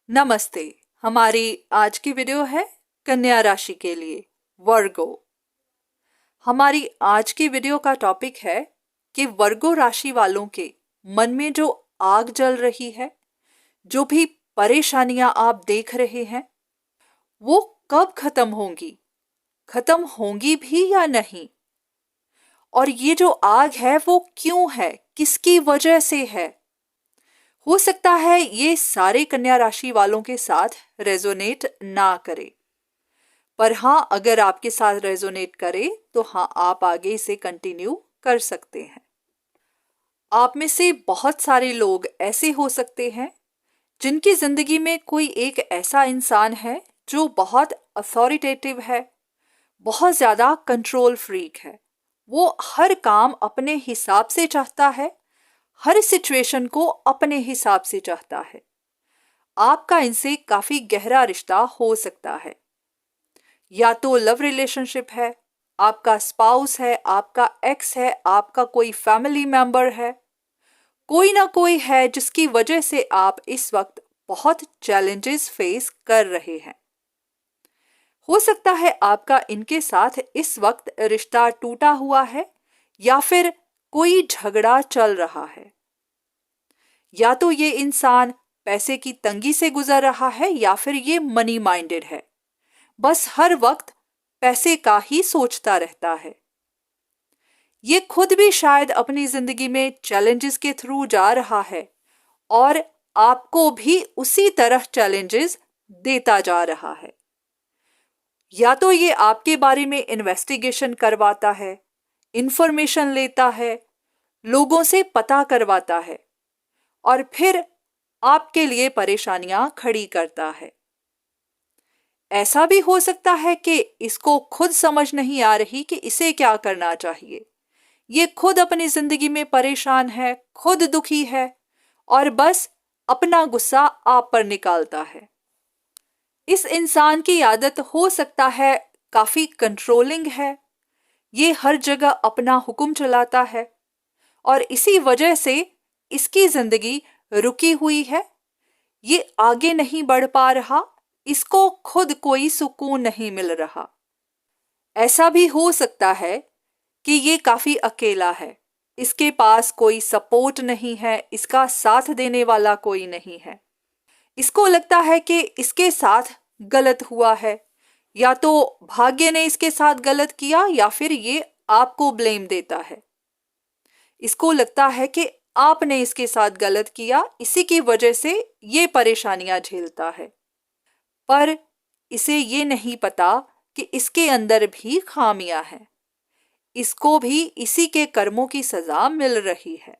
नमस्ते। हमारी आज की वीडियो है कन्या राशि के लिए, वर्गो। हमारी आज की वीडियो का टॉपिक है कि वर्गो राशि वालों के मन में जो आग जल रही है, जो भी परेशानियां आप देख रहे हैं, वो कब खत्म होंगी भी या नहीं, और ये जो आग है वो क्यों है, किसकी वजह से है। हो सकता है ये सारे कन्या राशि वालों के साथ रेजोनेट ना करे, पर हाँ, अगर आपके साथ रेजोनेट करे तो हाँ, आप आगे इसे कंटिन्यू कर सकते हैं। आप में से बहुत सारे लोग ऐसे हो सकते हैं जिनकी जिंदगी में कोई एक ऐसा इंसान है जो बहुत अथॉरिटेटिव है, बहुत ज्यादा कंट्रोल फ्रीक है। वो हर काम अपने हिसाब से चाहता है, हर सिचुएशन को अपने हिसाब से चाहता है। आपका इनसे काफी गहरा रिश्ता हो सकता है, या तो लव रिलेशनशिप है, आपका स्पाउस है, आपका एक्स है, आपका कोई फैमिली मेंबर है, कोई ना कोई है जिसकी वजह से आप इस वक्त बहुत चैलेंजेस फेस कर रहे हैं। हो सकता है आपका इनके साथ इस वक्त रिश्ता टूटा हुआ है, या फिर कोई झगड़ा चल रहा है, या तो ये इंसान पैसे की तंगी से गुजर रहा है, या फिर ये मनी माइंडेड है, बस हर वक्त पैसे का ही सोचता रहता है। ये खुद भी शायद अपनी जिंदगी में चैलेंजेस के थ्रू जा रहा है, और आपको भी उसी तरह चैलेंजेस देता जा रहा है। या तो ये आपके बारे में इन्वेस्टिगेशन करवाता है, इंफॉर्मेशन लेता है, लोगों से पता करवाता है, और फिर आपके लिए परेशानियां खड़ी करता है। ऐसा भी हो सकता है कि इसको खुद समझ नहीं आ रही कि इसे क्या करना चाहिए। ये खुद अपनी जिंदगी में परेशान है, खुद दुखी है, और बस अपना गुस्सा आप पर निकालता है। इस इंसान की आदत हो सकता है काफी कंट्रोलिंग है, ये हर जगह अपना हुक्म चलाता है, और इसी वजह से इसकी जिंदगी रुकी हुई है। ये आगे नहीं बढ़ पा रहा, इसको खुद कोई सुकून नहीं मिल रहा। ऐसा भी हो सकता है कि ये काफी अकेला है, इसके पास कोई सपोर्ट नहीं है, इसका साथ देने वाला कोई नहीं है। इसको लगता है कि इसके साथ गलत हुआ है, या तो भाग्य ने इसके साथ गलत किया, या फिर ये आपको ब्लेम देता है। इसको लगता है कि आपने इसके साथ गलत किया, इसी की वजह से ये परेशानियां झेलता है। पर इसे ये नहीं पता कि इसके अंदर भी खामियां हैं, इसको भी इसी के कर्मों की सजा मिल रही है।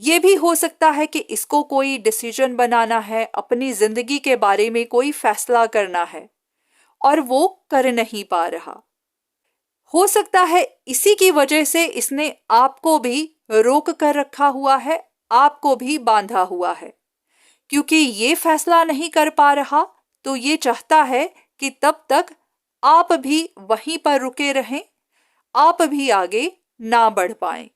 ये भी हो सकता है कि इसको कोई डिसीजन बनाना है, अपनी जिंदगी के बारे में कोई फैसला करना है, और वो कर नहीं पा रहा। हो सकता है इसी की वजह से इसने आपको भी रोक कर रखा हुआ है, आपको भी बांधा हुआ है। क्योंकि ये फैसला नहीं कर पा रहा, तो ये चाहता है कि तब तक आप भी वहीं पर रुके रहें, आप भी आगे ना बढ़ पाएं।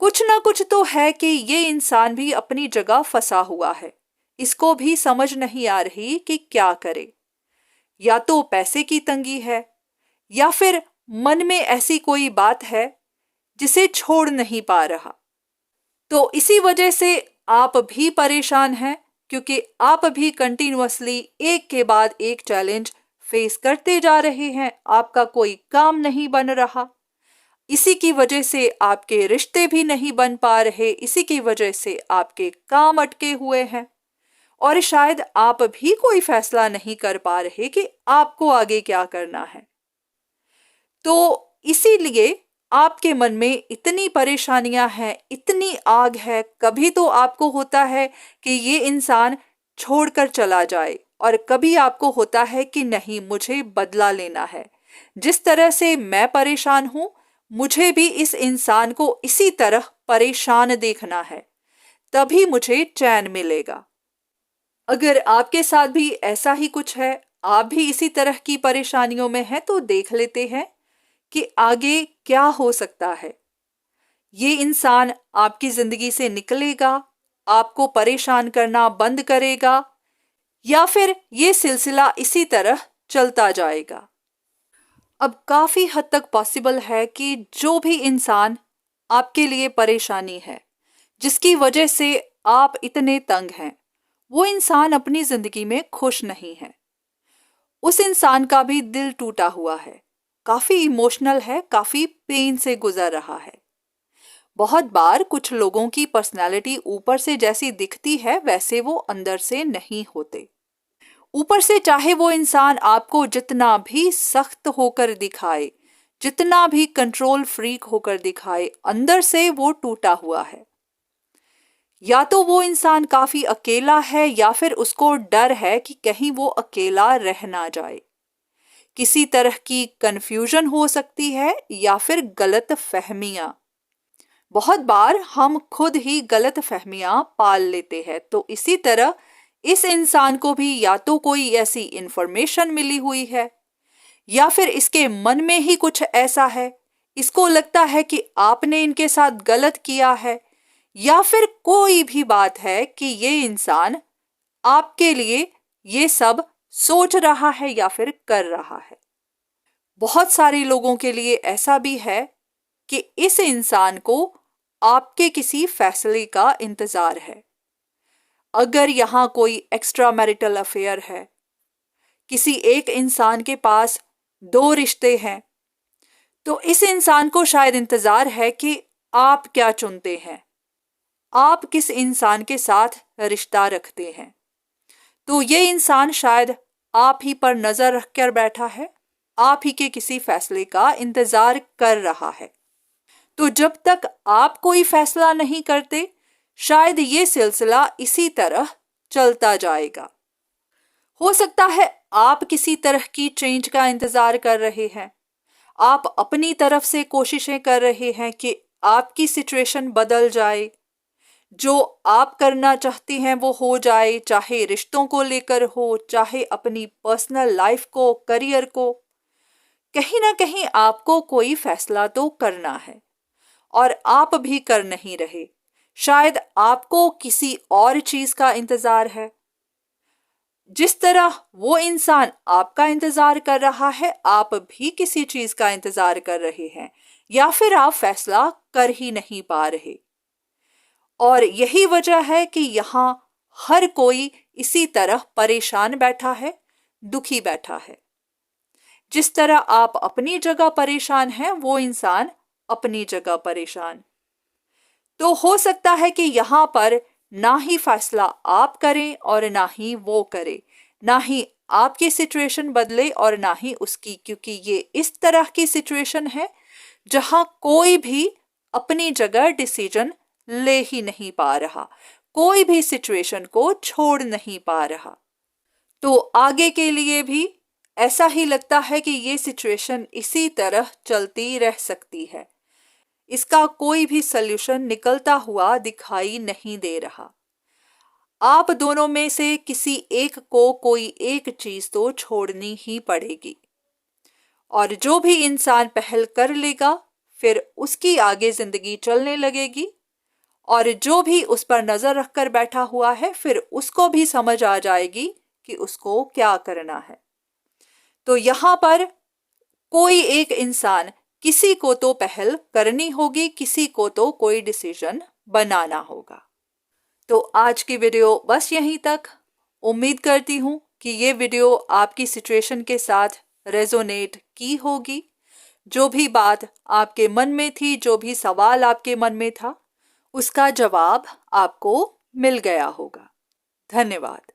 कुछ ना कुछ तो है कि ये इंसान भी अपनी जगह फंसा हुआ है, इसको भी समझ नहीं आ रही कि क्या करे। या तो पैसे की तंगी है, या फिर मन में ऐसी कोई बात है जिसे छोड़ नहीं पा रहा। तो इसी वजह से आप भी परेशान हैं, क्योंकि आप भी कंटिन्यूअसली एक के बाद एक चैलेंज फेस करते जा रहे हैं। आपका कोई काम नहीं बन रहा, इसी की वजह से आपके रिश्ते भी नहीं बन पा रहे, इसी की वजह से आपके काम अटके हुए हैं, और शायद आप भी कोई फैसला नहीं कर पा रहे कि आपको आगे क्या करना है। तो इसीलिए आपके मन में इतनी परेशानियां हैं, इतनी आग है। कभी तो आपको होता है कि ये इंसान छोड़कर चला जाए, और कभी आपको होता है कि नहीं, मुझे बदला लेना है। जिस तरह से मैं परेशान हूं, मुझे भी इस इंसान को इसी तरह परेशान देखना है, तभी मुझे चैन मिलेगा। अगर आपके साथ भी ऐसा ही कुछ है, आप भी इसी तरह की परेशानियों में हैं, तो देख लेते हैं कि आगे क्या हो सकता है। ये इंसान आपकी जिंदगी से निकलेगा, आपको परेशान करना बंद करेगा, या फिर ये सिलसिला इसी तरह चलता जाएगा। अब काफी हद तक पॉसिबल है कि जो भी इंसान आपके लिए परेशानी है, जिसकी वजह से आप इतने तंग हैं, वो इंसान अपनी जिंदगी में खुश नहीं है। उस इंसान का भी दिल टूटा हुआ है, काफी इमोशनल है, काफी पेन से गुजर रहा है। बहुत बार कुछ लोगों की पर्सनालिटी ऊपर से जैसी दिखती है वैसे वो अंदर से नहीं होते। ऊपर से चाहे वो इंसान आपको जितना भी सख्त होकर दिखाए, जितना भी कंट्रोल फ्रीक होकर दिखाए, अंदर से वो टूटा हुआ है। या तो वो इंसान काफी अकेला है या फिर उसको डर है कि कहीं वो अकेला रह ना जाए। किसी तरह की कंफ्यूजन हो सकती है या फिर गलत फहमियां। बहुत बार हम खुद ही गलत फहमियां पाल लेते हैं। तो इसी तरह इस इंसान को भी या तो कोई ऐसी इंफॉर्मेशन मिली हुई है या फिर इसके मन में ही कुछ ऐसा है, इसको लगता है कि आपने इनके साथ गलत किया है, या फिर कोई भी बात है कि ये इंसान आपके लिए ये सब सोच रहा है या फिर कर रहा है। बहुत सारे लोगों के लिए ऐसा भी है कि इस इंसान को आपके किसी फैसले का इंतजार है। अगर यहां कोई एक्स्ट्रा मैरिटल अफेयर है, किसी एक इंसान के पास 2 रिश्ते हैं, तो इस इंसान को शायद इंतजार है कि आप क्या चुनते हैं, आप किस इंसान के साथ रिश्ता रखते हैं। तो ये इंसान शायद आप ही पर नजर रखकर बैठा है, आप ही के किसी फैसले का इंतजार कर रहा है। तो जब तक आप कोई फैसला नहीं करते, शायद ये सिलसिला इसी तरह चलता जाएगा। हो सकता है आप किसी तरह की चेंज का इंतजार कर रहे हैं, आप अपनी तरफ से कोशिशें कर रहे हैं कि आपकी सिचुएशन बदल जाए, जो आप करना चाहती हैं वो हो जाए, चाहे रिश्तों को लेकर हो, चाहे अपनी पर्सनल लाइफ को, करियर को। कहीं ना कहीं आपको कोई फैसला तो करना है और आप भी कर नहीं रहे। शायद आपको किसी और चीज का इंतजार है। जिस तरह वो इंसान आपका इंतजार कर रहा है, आप भी किसी चीज का इंतजार कर रहे हैं, या फिर आप फैसला कर ही नहीं पा रहे। और यही वजह है कि यहां हर कोई इसी तरह परेशान बैठा है, दुखी बैठा है। जिस तरह आप अपनी जगह परेशान हैं, वो इंसान अपनी जगह परेशान। तो हो सकता है कि यहां पर ना ही फैसला आप करें और ना ही वो करे, ना ही आपकी सिचुएशन बदले और ना ही उसकी, क्योंकि ये इस तरह की सिचुएशन है जहां कोई भी अपनी जगह डिसीजन ले ही नहीं पा रहा, कोई भी सिचुएशन को छोड़ नहीं पा रहा। तो आगे के लिए भी ऐसा ही लगता है कि ये सिचुएशन इसी तरह चलती रह सकती है, इसका कोई भी सल्यूशन निकलता हुआ दिखाई नहीं दे रहा। आप दोनों में से किसी एक को कोई एक चीज तो छोड़नी ही पड़ेगी, और जो भी इंसान पहल कर लेगा फिर उसकी आगे जिंदगी चलने लगेगी, और जो भी उस पर नजर रखकर बैठा हुआ है फिर उसको भी समझ आ जाएगी कि उसको क्या करना है। तो यहां पर कोई एक इंसान, किसी को तो पहल करनी होगी, किसी को तो कोई डिसीजन बनाना होगा। तो आज की वीडियो बस यहीं तक। उम्मीद करती हूं कि ये वीडियो आपकी सिचुएशन के साथ रेजोनेट की होगी। जो भी बात आपके मन में थी, जो भी सवाल आपके मन में था, उसका जवाब आपको मिल गया होगा। धन्यवाद।